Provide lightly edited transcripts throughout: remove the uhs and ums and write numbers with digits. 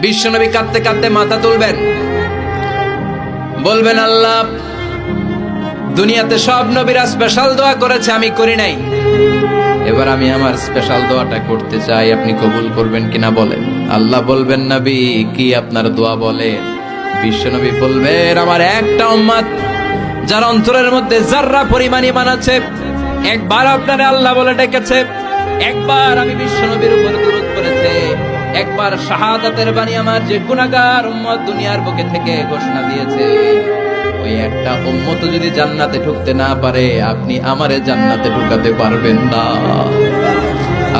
বিশ্বনবী কাঁদতে কাঁদতে মাথা তুলবেন, বলবেন আল্লাহ, দুনিয়াতে সব নবীরা স্পেশাল দোয়া করেছে, আমি করি নাই, এবার আমি আমার স্পেশাল দোয়াটা করতে চাই, আপনি কবুল করবেন কিনা বলেন। আল্লাহ বলবেন, নবী কি আপনার দোয়া বলেন? বিশ্বনবী বলবেন, আমার একটা উম্মত যার অন্তরের মধ্যে যাররা পরিমাণ ঈমান আছে, একবার আপনারে আল্লাহ বলে ডেকেছে, একবার আমি বিশ্বনবীর উপর দুরূদ পড়েছে, একবার শাহাদাতের বাণী আমার যে গুনাহগার উম্মত দুনিয়ার বুকে থেকে ঘোষণা দিয়েছে, ওই একটা উম্মত যদি জান্নাতে ঢুকতে না পারে, আপনি আমারে জান্নাতে ঢুকাতে পারবেন না।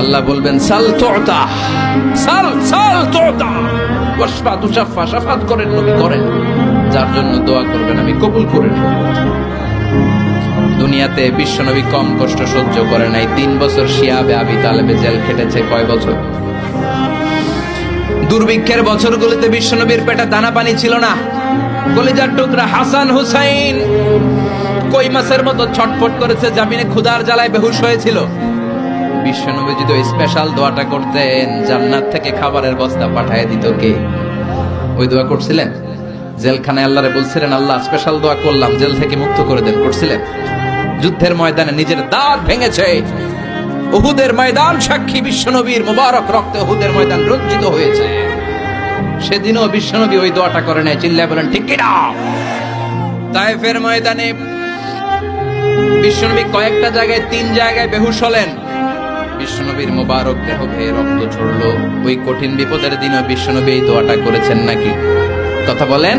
আল্লাহ বলবেন, সাল তুতা, সাল সাল তুতা, ওয়াশফা তুশাফা, শাফাত করেন নবী করেন, যার জন্য দোয়া করবেন আমি কবুল করে নেব। দুনিয়াতে বিশ্বনবী কম কষ্ট সহ্য করে নাই। 3 বছর শিয়াবে আবি তালেবে জেল খেটেছে। কয় বছর? দুর্ভিক্ষের বছরগুলোতে বিশ্বনবীর পেটে দানা পানি ছিল না। কলিজার টুকরা হাসান হুসাইন কই মাছের মতো ছটফট করেছে, জামিনে ক্ষুধার জ্বালায় বেহুশ হয়েছিল। বিশ্বনবী যদি ওই স্পেশাল দোয়াটা করতেন, জান্নাত থেকে খাবারের বস্তা পাঠিয়ে দিত কে? ওই দোয়া করছিলেন? জেলখানায় আল্লাহরে বলছিলেন, আল্লাহ স্পেশাল দোয়া করলাম, জেল থেকে মুক্ত করে দেন, করছিলেন? যুদ্ধের ময়দানে নিজের দাঁত ভেঙেছে, উহুদের ময়দান সাক্ষী, বিশ্বনবীর মুবারক রক্তে উহুদের ময়দান রঞ্জিত হয়েছে। সেদিনও বিশ্বনবী ওই দোয়াটা করে নাই। চিল্লায় বলেন ঠিক কিনা? তায়েফের ময়দানে বিশ্বনবী কয়েকটা জায়গায়, 3 জায়গায় বেহুশ হলেন। বিশ্বনবীর মুবারক দেহ বেয়ে রক্ত ঝরলো। ওই কঠিন বিপদের দিনও বিশ্বনবী এই দোয়াটা করেছেন নাকি? কথা বলেন।